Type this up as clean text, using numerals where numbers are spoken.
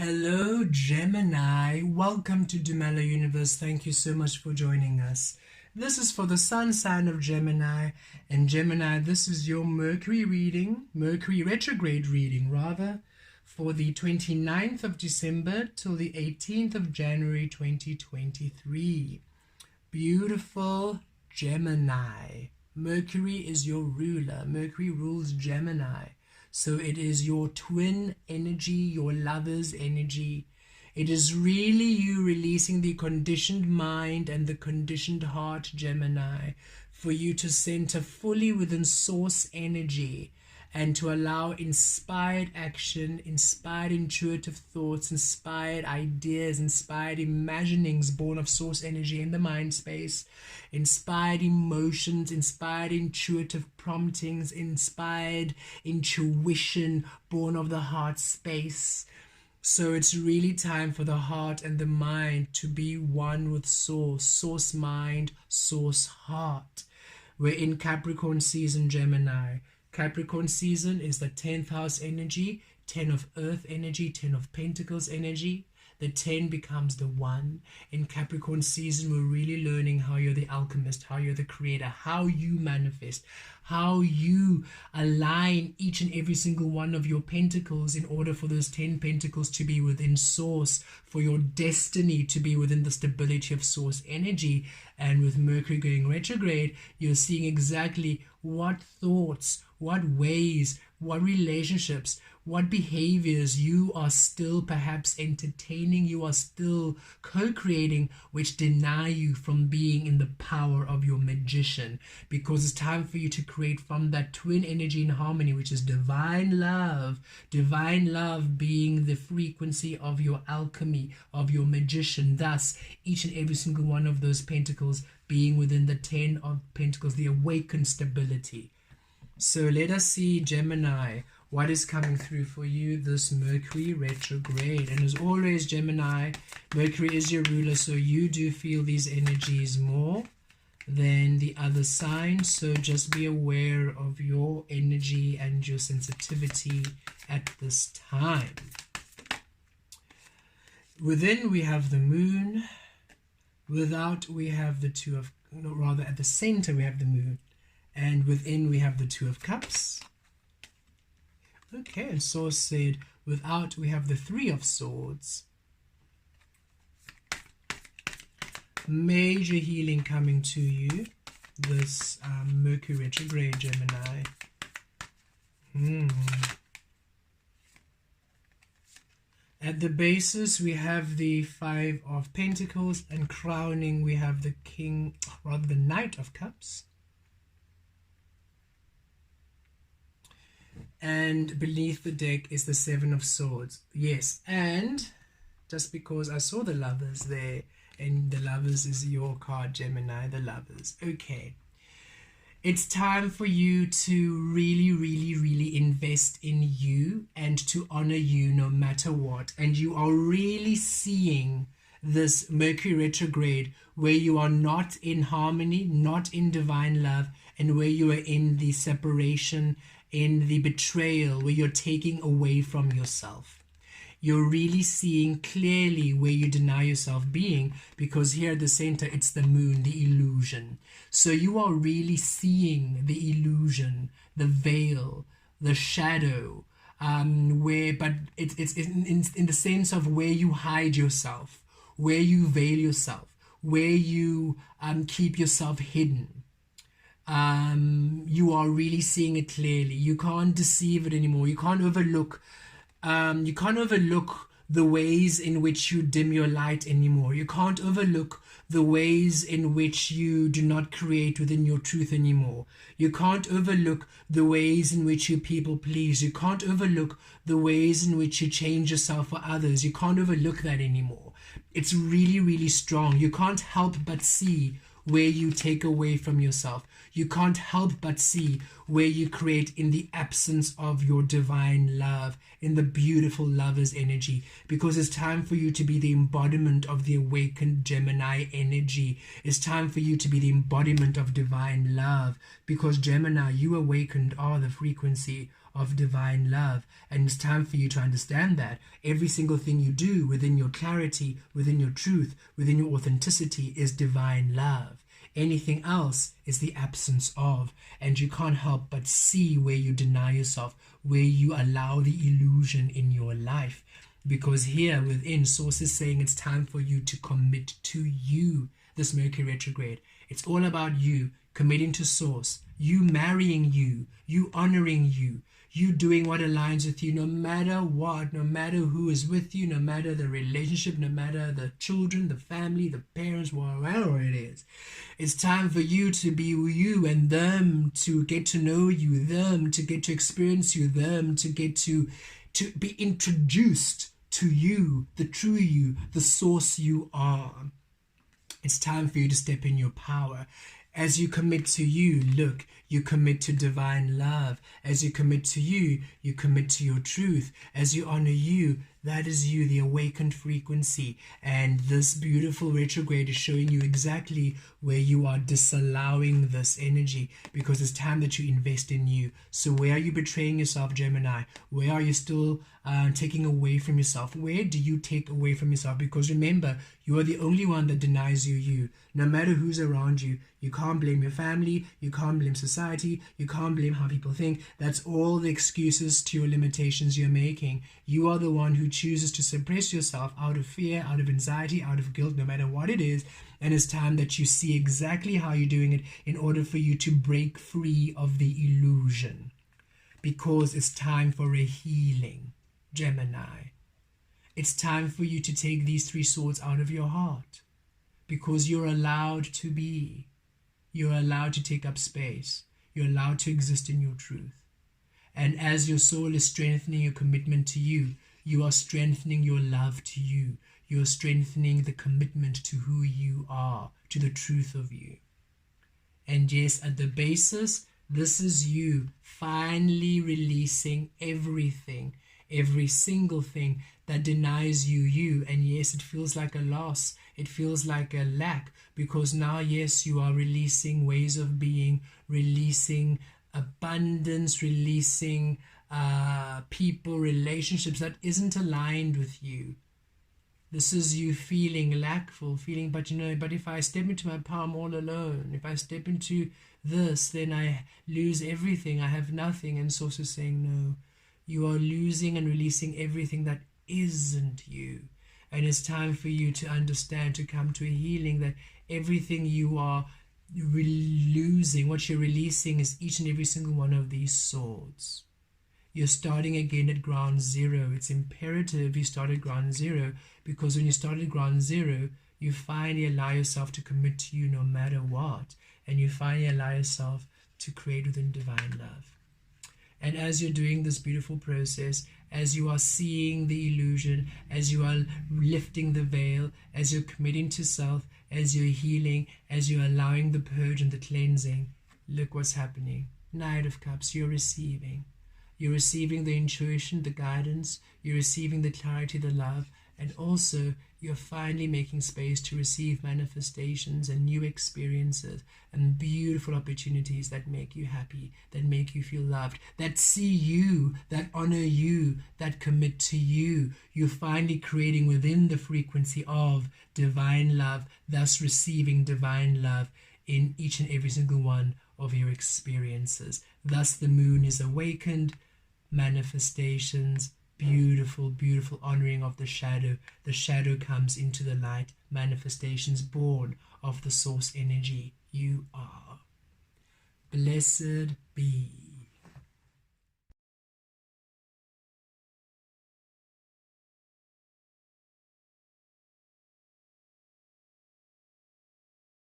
Hello, Gemini. Welcome to Dumelo Universe. Thank you so much for joining us. This is for the sun sign of Gemini. And Gemini, this is your Mercury retrograde reading, rather, for the 29th of December till the 18th of January 2023. Beautiful Gemini. Mercury is your ruler. Mercury rules Gemini. So it is your twin energy, your lover's energy. It is really you releasing the conditioned mind and the conditioned heart, Gemini, for you to center fully within source energy and to allow inspired action, inspired intuitive thoughts, inspired ideas, inspired imaginings born of source energy in the mind space, inspired emotions, inspired intuitive promptings, inspired intuition born of the heart space. So it's really time for the heart and the mind to be one with source, source mind, source heart. We're in Capricorn season, Gemini. Capricorn season is the 10th house energy, 10 of earth energy, 10 of pentacles energy. The 10 becomes the 1. In Capricorn season, we're really learning how you're the alchemist, how you're the creator, how you manifest, how you align each and every single one of your pentacles in order for those 10 pentacles to be within source, for your destiny to be within the stability of source energy. And with Mercury going retrograde, you're seeing exactly what thoughts, what ways, what relationships, what behaviors you are still perhaps entertaining, you are still co-creating, which deny you from being in the power of your magician. Because it's time for you to create from that twin energy in harmony, which is divine love being the frequency of your alchemy, of your magician. Thus, each and every single one of those pentacles being within the 10 of pentacles, the awakened stability. So let us see, Gemini, what is coming through for you this Mercury retrograde. And as always, Gemini, Mercury is your ruler, so you do feel these energies more than the other signs. So just be aware of your energy and your sensitivity at this time. Within, we have the moon. Without, we have the two of, no, rather at the center, we have the moon. And within, we have the Two of Cups. Okay, and Source said, without, we have the Three of Swords. Major healing coming to you, this Mercury retrograde, Gemini. At the basis, we have the Five of Pentacles, and crowning, we have the the Knight of Cups. And beneath the deck is the Seven of Swords. Yes, and just because I saw the Lovers there, and the Lovers is your card, Gemini, the Lovers. Okay. It's time for you to really invest in you and to honor you no matter what. And you are really seeing this Mercury retrograde where you are not in harmony, not in divine love, and where you are in the separation, in the betrayal, where you're taking away from yourself. You're really seeing clearly where you deny yourself being, because here at the center, it's the moon, the illusion. So you are really seeing the illusion, the veil, the shadow, but it's in the sense of where you hide yourself, where you veil yourself, where you keep yourself hidden. You are really seeing it clearly. You can't deceive it anymore. You can't overlook the ways in which you dim your light anymore. You can't overlook the ways in which you do not create within your truth anymore. You can't overlook the ways in which you people please. You can't overlook the ways in which you change yourself for others. You can't overlook that anymore. It's really strong. You can't help but see where you take away from yourself. You can't help but see where you create in the absence of your divine love, in the beautiful lover's energy, because it's time for you to be the embodiment of the awakened Gemini energy. It's time for you to be the embodiment of divine love, because Gemini, you awakened are the frequency of divine love. And it's time for you to understand that every single thing you do within your clarity, within your truth, within your authenticity is divine love. Anything else is the absence of, and you can't help but see where you deny yourself, where you allow the illusion in your life. Because here within, Source is saying it's time for you to commit to you, this Mercury retrograde. It's all about you committing to Source, you marrying you honoring you doing what aligns with you, no matter what, no matter who is with you, no matter the relationship, no matter the children, the family, the parents, whatever it is. It's time for you to be you and them to get to know you, them to get to experience you, them to get to be introduced to you, the true you, the source you are. It's time for you to step in your power. As you commit to you, look, you commit to divine love. As you commit to you, you commit to your truth. As you honor you, that is you, the awakened frequency. And this beautiful retrograde is showing you exactly where you are disallowing this energy, because it's time that you invest in you. So where are you betraying yourself, Gemini? Where are you still taking away from yourself? Where do you take away from yourself? Because remember, you are the only one that denies you. No matter who's around you, you can't blame your family, you can't blame society, you can't blame how people think. That's all the excuses to your limitations you're making. You are the one who chooses to suppress yourself out of fear, out of anxiety, out of guilt, no matter what it is. And it's time that you see exactly how you're doing it in order for you to break free of the illusion. Because it's time for a healing, Gemini. It's time for you to take these 3 swords out of your heart, because you're allowed to be. You're allowed to take up space. You're allowed to exist in your truth. And as your soul is strengthening your commitment to you, you are strengthening your love to you. You're strengthening the commitment to who you are, to the truth of you. And yes, at the basis, this is you finally releasing everything, every single thing that denies you. And yes, it feels like a loss. It feels like a lack, because now, yes, you are releasing ways of being, releasing abundance, releasing people, relationships that isn't aligned with you. This is you feeling lackful, feeling, but if I step into my power, I'm all alone. If I step into this, then I lose everything. I have nothing. And Source is saying, no, you are losing and releasing everything that isn't you. And it's time for you to understand, to come to a healing, that everything you are losing, what you're releasing, is each and every single one of these swords. You're starting again at ground zero. It's imperative you start at ground zero, because when you start at ground zero, you finally allow yourself to commit to you no matter what. And you finally allow yourself to create within divine love. And as you're doing this beautiful process, as you are seeing the illusion, as you are lifting the veil, as you're committing to self, as you're healing, as you're allowing the purge and the cleansing, look what's happening. Knight of Cups, you're receiving. You're receiving the intuition, the guidance, you're receiving the clarity, the love, and also you're finally making space to receive manifestations and new experiences and beautiful opportunities that make you happy, that make you feel loved, that see you, that honor you, that commit to you. You're finally creating within the frequency of divine love, thus receiving divine love in each and every single one of your experiences. Thus the moon is awakened, manifestations, beautiful, beautiful honoring of the shadow. The shadow comes into the light, manifestations born of the source energy you are. Blessed be.